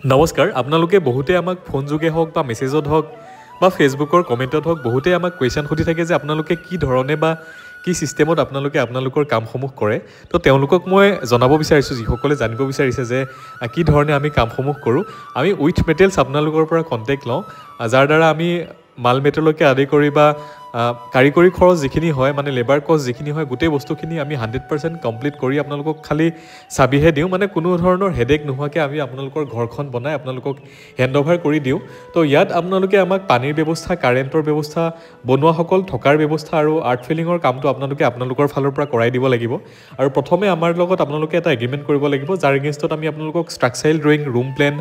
নমস্কাৰ আপোনালোকে বহুতে আমাক ফোন যোগে হওক বা মেছেজত হওক বা ফেচবুকৰ কমেণ্টত হওক বহুতে আমাক কুৱেশ্যন সুধি থাকে যে আপোনালোকে কি ধৰণে বা কি ছিষ্টেমত আপোনালোকৰ কামসমূহ কৰে তো তেওঁলোকক মই জনাব বিচাৰিছোঁ যিসকলে জানিব বিচাৰিছে যে কি ধৰণে আমি কামসমূহ কৰোঁ আমি উইথ মেটেৰিয়েলছ আপোনালোকৰ পৰা কণ্টেক্ট লওঁ যাৰ দ্বাৰা আমি মাল মেটেৰিয়েলকে আদি কৰি বা কাৰিকৰী খৰচ যিখিনি হয় মানে লেবাৰ কষ্ট যিখিনি হয় গোটেই বস্তুখিনি আমি 100% কমপ্লিট কৰি আপোনালোকক খালি চাবিহে দিওঁ মানে কোনো ধৰণৰ হেডেক নোহোৱাকৈ আমি আপোনালোকৰ ঘৰখন বনাই আপোনালোকক হেণ্ডঅভাৰ কৰি দিওঁ তো ইয়াত আপোনালোকে আমাক পানীৰ ব্যৱস্থা কাৰেণ্টৰ ব্যৱস্থা বনোৱাসকল থকাৰ ব্যৱস্থা আৰু আৰ্ট ফিলিঙৰ কামটো আপোনালোকৰ ফালৰ পৰা কৰাই দিব লাগিব আৰু প্ৰথমে আমাৰ লগত আপোনালোকে এটা এগ্ৰিমেণ্ট কৰিব লাগিব যাৰ এগেইনষ্টত আমি আপোনালোকক structural drawing room plan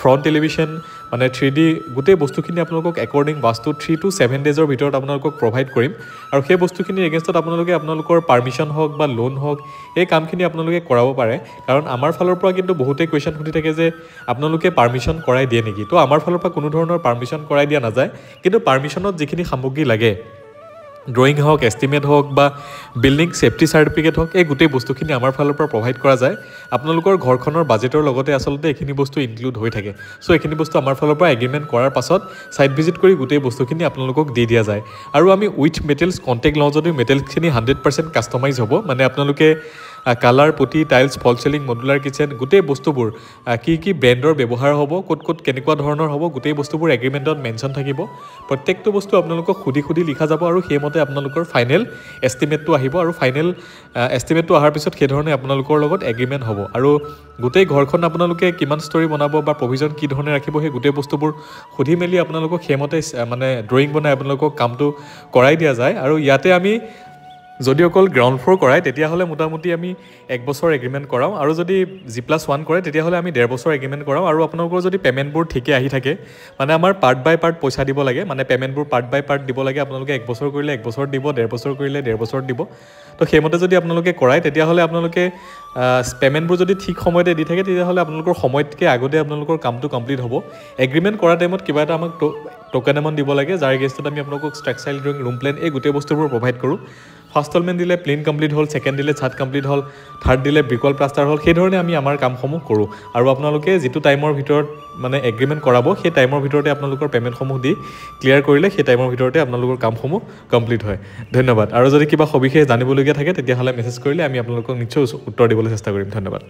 front television মানে 3D গোটেই বস্তুখিনি আপোনালোকক একৰ্ডিং বাস্তু 3 to 7 ডেজৰ ভিতৰত আপোনালোকক প্ৰভাইড কৰিম আৰু সেই বস্তুখিনিৰ এগেইনষ্টত আপোনালোকৰ পাৰ্মিশ্যন হওক বা লোন হওক এই কামখিনি আপোনালোকে কৰাব পাৰে কাৰণ আমাৰ ফালৰ পৰা কিন্তু বহুতেই কুৱেশ্যন সুধি থাকে যে আপোনালোকে পাৰ্মিশ্যন কৰাই দিয়ে নেকি তো আমাৰ ফালৰ পৰা কোনো ধৰণৰ পাৰ্মিশ্যন কৰাই দিয়া নাযায় কিন্তু পাৰ্মিশ্যনত যিখিনি সামগ্ৰী লাগে ড্ৰয়িং হওক এষ্টিমেট হওক বা বিল্ডিং ছেফটি চাৰ্টিফিকেট হওক এই গোটেই বস্তুখিনি আমাৰ ফালৰ পৰা প্ৰভাইড কৰা যায় আপোনালোকৰ ঘৰখনৰ বাজেটৰ লগতে আচলতে এইখিনি বস্তু ইনক্লুড হৈ থাকে চ' এইখিনি বস্তু আমাৰ ফালৰ পৰা এগ্ৰিমেণ্ট কৰাৰ পাছত ছাইট ভিজিট কৰি গোটেই বস্তুখিনি আপোনালোকক দি দিয়া যায় আৰু আমি উইথ মেটেৰিয়েলছ কণ্টেক্ট লওঁ যদিও মেটেৰিয়েলছখিনি 100% কাষ্টমাইজ হ'ব মানে আপোনালোকে কালাৰ পুটি টাইলছ ফল চিলিং মডুলাৰ কিচেন গোটেই বস্তুবোৰ কি ব্ৰেণ্ডৰ ব্যৱহাৰ হ'ব ক'ত কেনেকুৱা ধৰণৰ হ'ব গোটেই বস্তুবোৰ এগ্ৰিমেণ্টত মেনশ্যন থাকিব প্ৰত্যেকটো বস্তু আপোনালোকক সুধি লিখা যাব আৰু সেইমতে আপোনালোকৰ ফাইনেল এষ্টিমেটটো আহিব আৰু ফাইনেল এষ্টিমেটটো অহাৰ পিছত সেইধৰণে আপোনালোকৰ লগত এগ্ৰিমেণ্ট হ'ব আৰু গোটেই ঘৰখন আপোনালোকে কিমান ষ্টৰী বনাব বা প্ৰভিজন কি ধৰণে ৰাখিব সেই গোটেই বস্তুবোৰ সুধি মেলি আপোনালোকক সেইমতে মানে ড্ৰয়িং বনাই আপোনালোকক কামটো কৰাই দিয়া যায় আৰু ইয়াতে আমি যদি অকল গ্ৰাউণ্ড ফ্ল'ৰ কৰাই তেতিয়াহ'লে মোটামুটি আমি 1 বছৰ এগ্ৰিমেণ্ট কৰাওঁ আৰু যদি G+1 কৰে তেতিয়াহ'লে আমি 1.5 বছৰ এগ্ৰিমেণ্ট কৰাওঁ আৰু আপোনালোকৰ যদি পে'মেণ্টবোৰ ঠিকে আহি থাকে মানে আমাৰ পাৰ্ট বাই পাৰ্ট পইচা দিব লাগে মানে পে'মেণ্টবোৰ পাৰ্ট বাই পাৰ্ট দিব লাগে আপোনালোকে 1 বছৰ কৰিলে 1 বছৰ দিব 1.5 বছৰ কৰিলে 1.5 বছৰ দিব তো সেইমতে যদি আপোনালোকে কৰায় তেতিয়াহ'লে আপোনালোকে পে'মেণ্টবোৰ যদি ঠিক সময়তে দি থাকে তেতিয়াহ'লে আপোনালোকৰ সময়তকৈ আগতে আপোনালোকৰ কামটো কমপ্লিট হ'ব এগ্ৰিমেণ্ট কৰা টাইমত কিবা এটা আমাক টোকেন এমাউণ্ট দিব লাগে যাৰ এগেইনষ্টত আমি আপোনালোকক ষ্ট্ৰাকচাৰেল ড্ৰয়িং ৰুম প্লেন এই গোটেই বস্তুবোৰ প্ৰভাইড কৰোঁ ফাৰ্ষ্ট ইনষ্টলমেণ্ট দিলে প্লেন কমপ্লিট হ'ল ছেকেণ্ড দিলে ছাদ কমপ্লিট হ'ল থাৰ্ড দিলে ব্ৰিকল প্লাষ্টাৰ হ'ল সেইধৰণে আমি আমাৰ কামসমূহ কৰোঁ আৰু আপোনালোকে যিটো টাইমৰ ভিতৰত মানে এগ্ৰিমেণ্ট কৰাব সেই টাইমৰ ভিতৰতে আপোনালোকৰ পে'মেণ্টসমূহ দি ক্লিয়াৰ কৰিলে সেই টাইমৰ ভিতৰতে আপোনালোকৰ কামসমূহ কমপ্লিট হয় ধন্যবাদ আৰু যদি কিবা সবিশেষ জানিবলগীয়া থাকে তেতিয়াহ'লে মেছেজ কৰিলে আমি আপোনালোকক নিশ্চয় উত্তৰ দিবলৈ চেষ্টা কৰিম ধন্যবাদ